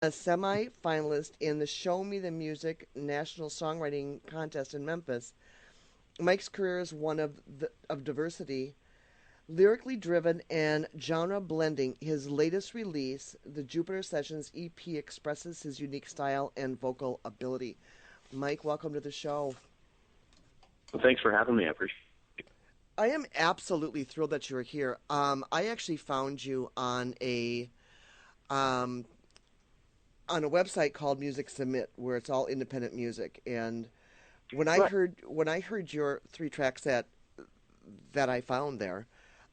a semi-finalist in the Show Me the Music National Songwriting Contest in Memphis. Mike's career is one of diversity, lyrically driven and genre blending. His latest release, the Jupiter Sessions EP, expresses his unique style and vocal ability. Mike, welcome to the show. Well, thanks for having me. I appreciate it. I am absolutely thrilled that you're here. I actually found you um, on a website called Music Submit, where it's all independent music. And Right. when I heard your three tracks that I found there,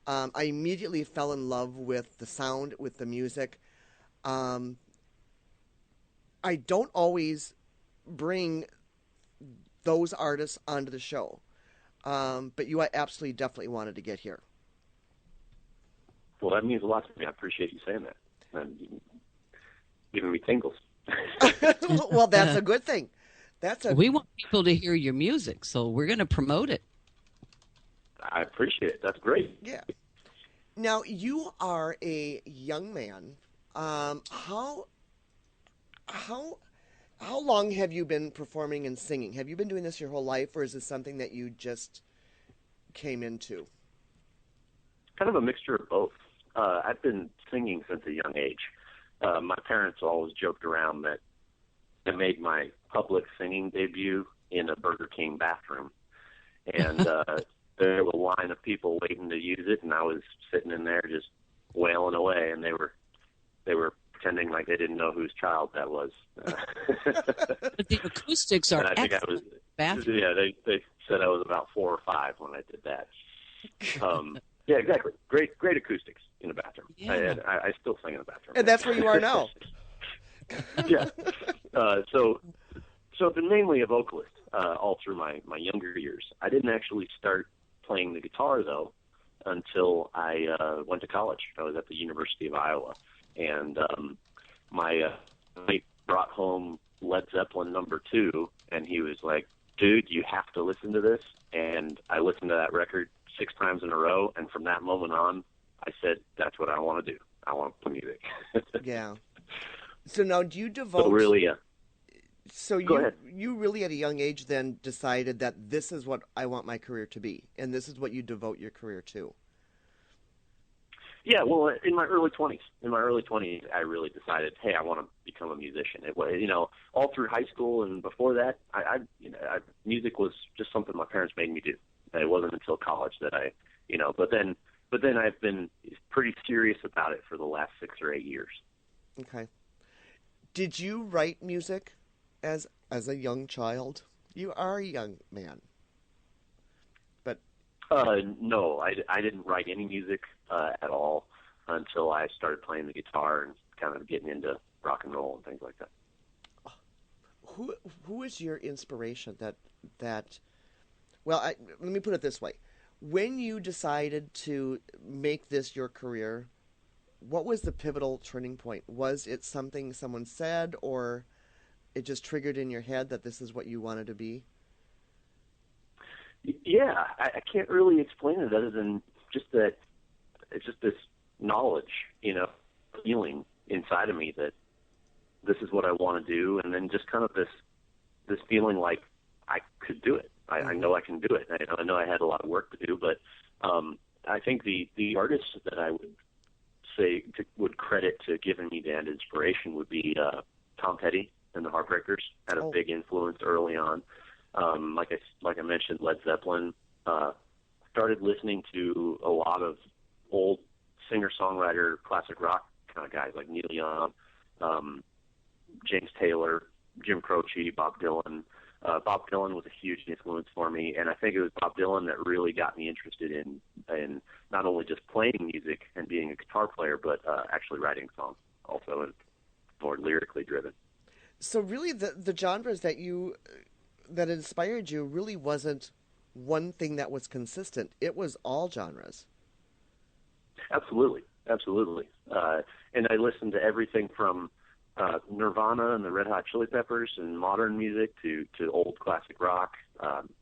I immediately fell in love with the sound, with the music. Um, I don't always bring those artists onto the show, but you absolutely definitely wanted to get here. Well, that means a lot to me. I appreciate you saying that. And giving me tingles. Well, that's a good thing. That's a We want people to hear your music, so we're going to promote it. I appreciate it. That's great. Yeah. Now you are a young man. How how how long have you been performing and singing? Have you been doing this your whole life, or is this something that you just came into? Kind of a mixture of both. I've been singing since a young age. My parents always joked around that I made my public singing debut in a Burger King bathroom. And there was a line of people waiting to use it, and I was sitting in there just wailing away, and they were pretending like they didn't know whose child that was. But the acoustics are And I think I was, excellent. Bathroom. yeah, they said I was about 4 or 5 when I did that. Yeah, exactly. Great acoustics in the bathroom. Yeah. I still sing in the bathroom. And that's where you are now. Yeah. So I've been mainly a vocalist all through my younger years. I didn't actually start playing the guitar, though, until I went to college. I was at the University of Iowa. And my mate brought home Led Zeppelin #2, and he was like, dude, you have to listen to this. And I listened to that record 6 times in a row, and from that moment on, I said, that's what I want to do. I want to play music. Yeah. So now, do you So devote? really, So go ahead. you really at a young age then decided that this is what I want my career to be, and this is what you devote your career to. Yeah, well, in my early 20s, I really decided, hey, I want to become a musician. It was, all through high school and before that, music was just something my parents made me do. It wasn't until college that but then I've been pretty serious about it for the last 6 or 8 years. Okay. Did you write music as a young child? You are a young man, but No, I didn't write any music at all until I started playing the guitar and kind of getting into rock and roll and things like that. who who is your inspiration that well, let me put it this way. When you decided to make this your career, what was the pivotal turning point? Was it something someone said, or it just triggered in your head that this is what you wanted to be? Yeah, I can't really explain it other than just that it's just this knowledge, feeling inside of me that this is what I want to do, and then just kind of this feeling like I could do it. I Mm-hmm. know I can do it. I know I had a lot of work to do, but I think the artists that I would would credit to giving me that inspiration would be Tom Petty and the Heartbreakers had a Oh, big influence early on. Like I mentioned, Led Zeppelin. Started listening to a lot of old singer-songwriter, classic rock kind of guys like Neil Young, um, James Taylor, Jim Croce, Bob Dylan. Bob Dylan was a huge influence for me, and I think it was Bob Dylan that really got me interested in not only just playing music and being a guitar player, but actually writing songs also, and more lyrically driven. so really the genres that inspired you really wasn't one thing that was consistent. It was all genres. Absolutely, absolutely. And I listened to everything from Nirvana and the Red Hot Chili Peppers and modern music to old classic rock.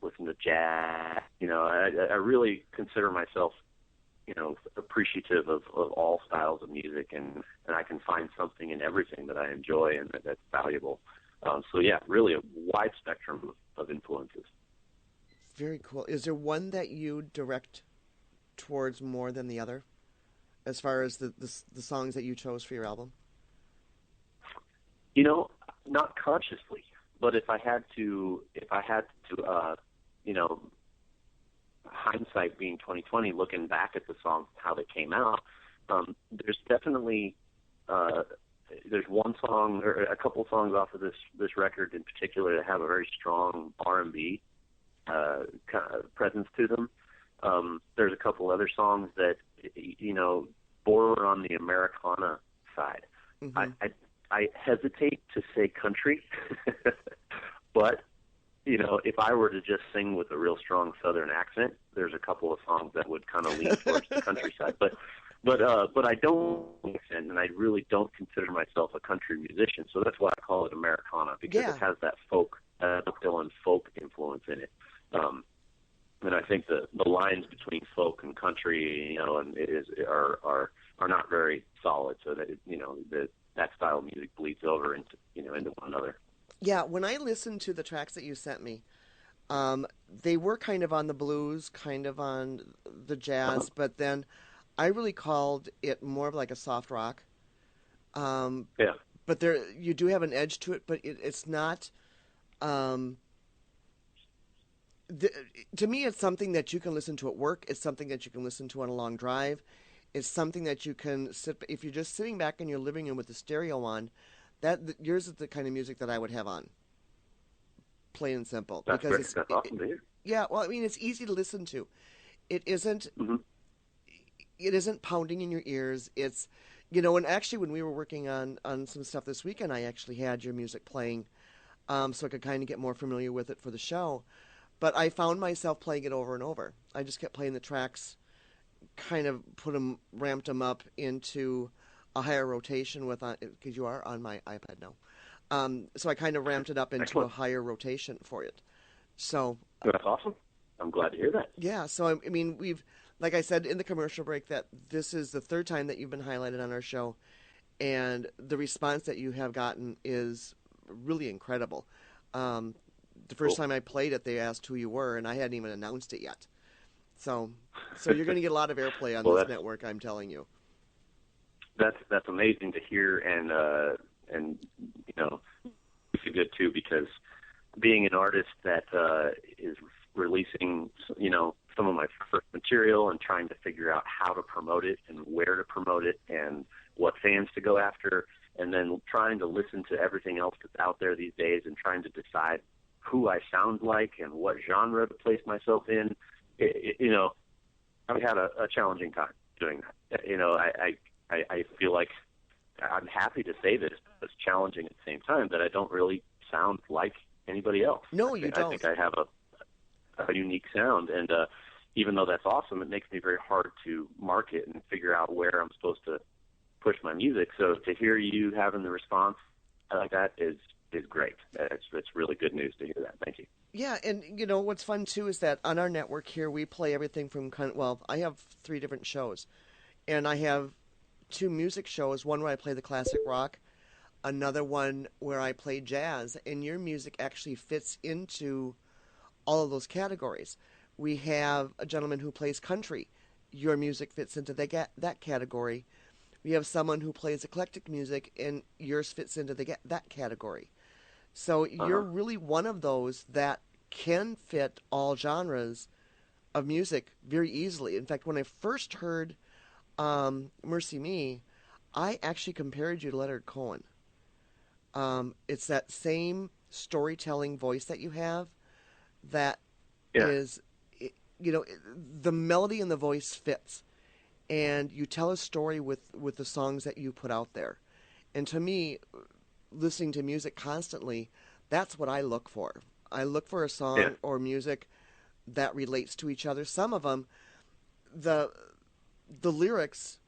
Listen to jazz. I really consider myself appreciative of all styles of music, and I can find something in everything that I enjoy and that's valuable. So yeah, really a wide spectrum of influences. Very cool. Is there one that you direct towards more than the other, as far as the songs that you chose for your album? Not consciously, but if I had to, hindsight being 2020, looking back at the songs, how they came out, there's definitely there's one song or a couple songs off of this record in particular that have a very strong R&B kind of presence to them. There's a couple other songs that border on the Americana side. Mm-hmm. I hesitate to say country, but if I were to just sing with a real strong Southern accent, there's a couple of songs that would kind of lean towards the countryside. But I don't accent, and I really don't consider myself a country musician. So that's why I call it Americana, because it has that folk, Dylan folk influence in it. And I think the lines between folk and country, are not very solid. So that that style of music bleeds over into one another. Yeah, when I listened to the tracks that you sent me, they were kind of on the blues, kind of on the jazz, but then I really called it more of like a soft rock. Yeah. But you do have an edge to it, but it's not. To me, it's something that you can listen to at work. It's something that you can listen to on a long drive. It's something that you can if you're just sitting back in your living room with the stereo on. Yours is the kind of music that I would have on. Plain and simple. That's awesome to hear. Yeah, well, I mean, it's easy to listen to. It isn't. Mm-hmm. It isn't pounding in your ears. It's, and actually, when we were working on some stuff this weekend, I actually had your music playing, so I could kind of get more familiar with it for the show. But I found myself playing it over and over. I just kept playing the tracks, kind of ramped them up into a higher rotation because you are on my iPad now. So I kind of ramped it up into a higher rotation for it. So that's awesome. I'm glad to hear that. Yeah. So I mean, like I said in the commercial break, that this is the third time that you've been highlighted on our show, and the response that you have gotten is really incredible. The first time I played it, they asked who you were, and I hadn't even announced it yet. So you're going to get a lot of airplay on this network, I'm telling you. That's amazing to hear, and it's good too, because being an artist that is releasing some of my first material and trying to figure out how to promote it and where to promote it and what fans to go after, and then trying to listen to everything else that's out there these days and trying to decide who I sound like and what genre to place myself in. I've had a challenging time doing that. I feel like I'm happy to say this, but it's challenging at the same time that I don't really sound like anybody else. No, you don't. I think I have a unique sound, and even though that's awesome, it makes me very hard to market and figure out where I'm supposed to push my music. So to hear you having the response like that is great. It's really good news to hear that. Thank you. Yeah, and what's fun too is that on our network here we play everything from I have 3 different shows, and I have 2 music shows. One where I play the classic rock, another one where I play jazz, and your music actually fits into all of those categories. We have a gentleman who plays country. Your music fits into that category. We have someone who plays eclectic music, and yours fits into that category. So you're really one of those that can fit all genres of music very easily. In fact, when I first heard Mercy Me, I actually compared you to Leonard Cohen. It's that same storytelling voice that you have that is, the melody and the voice fits. And you tell a story with the songs that you put out there. And to me, listening to music constantly, that's what I look for. I look for a song or music that relates to each other. Some of them, the lyrics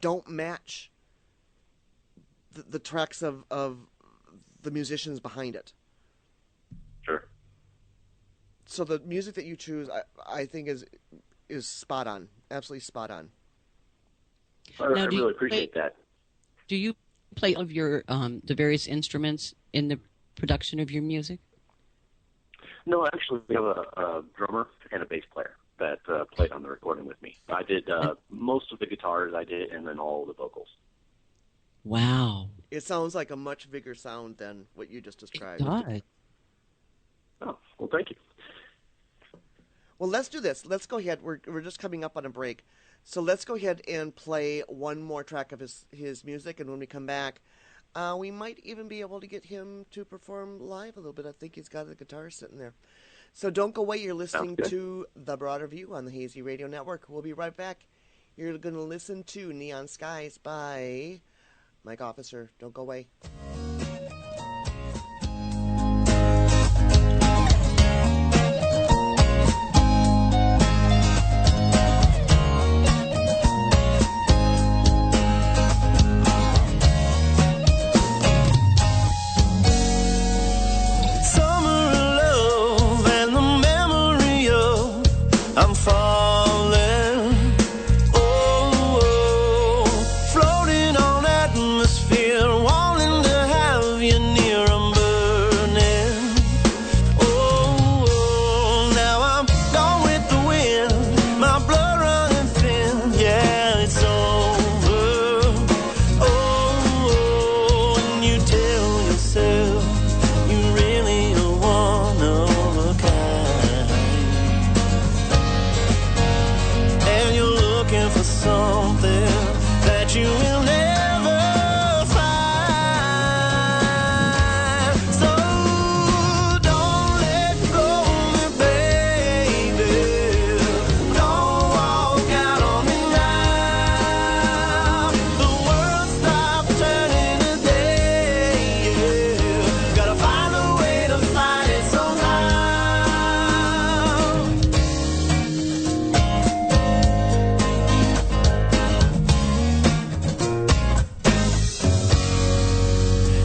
don't match the tracks of the musicians behind it. Sure. So the music that you choose, I think is spot on, absolutely spot on. I Now, really appreciate that. Do you play all of your the various instruments in the production of your music? No, actually, we have a drummer and a bass player that played on the recording with me. I did most of the guitars, and then all of the vocals. Wow. It sounds like a much bigger sound than what you just described. It does. Oh, well, thank you. Well, let's do this. Let's go ahead. We're just coming up on a break. So let's go ahead and play one more track of his music, and when we come back, we might even be able to get him to perform live a little bit. I think he's got a guitar sitting there. So don't go away. You're listening to The Broader View on the Hazy Radio Network. We'll be right back. You're going to listen to Neon Skies by Mike Officer. Don't go away. I'm falling, oh, oh, floating on atmosphere, wanting to have you near. I'm burning, oh, oh, now I'm gone with the wind, my blood running thin, yeah, it's over, oh, oh, and you tell yourself you really are one of a kind. For something that you will never find. So don't let go of me, baby. Don't walk out on me now. The world stopped turning today, yeah. Gotta find a way to fight it somehow.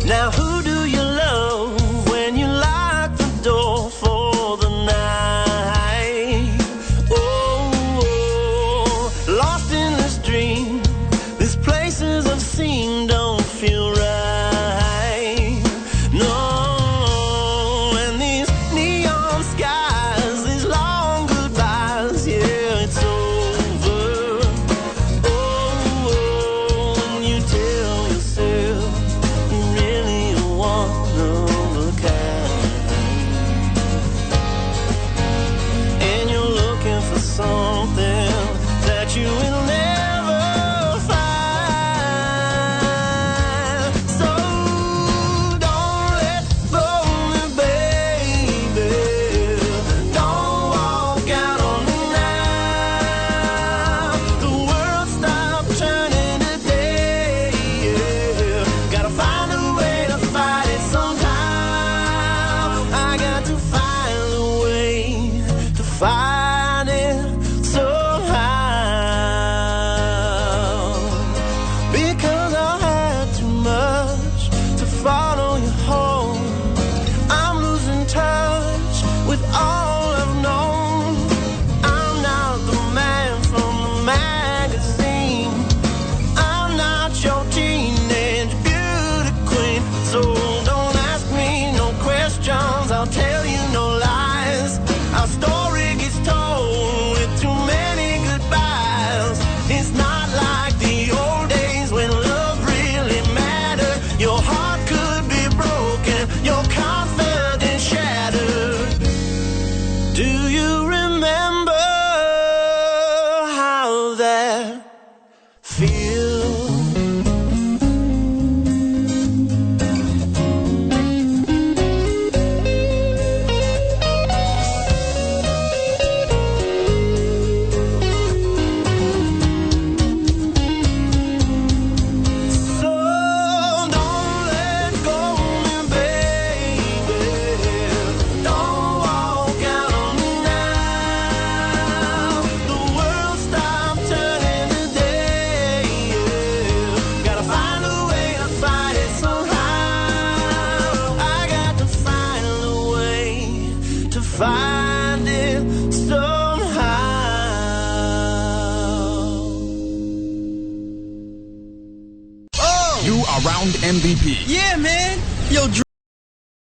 Now who do you love when you lock the door for the night? Oh, oh, lost in this dream, these places I've seen don't feel right. No, and these neon skies, these long goodbyes, yeah, it's over. Oh, oh, and you tell yourself you really MVP. Yeah, man. Yo,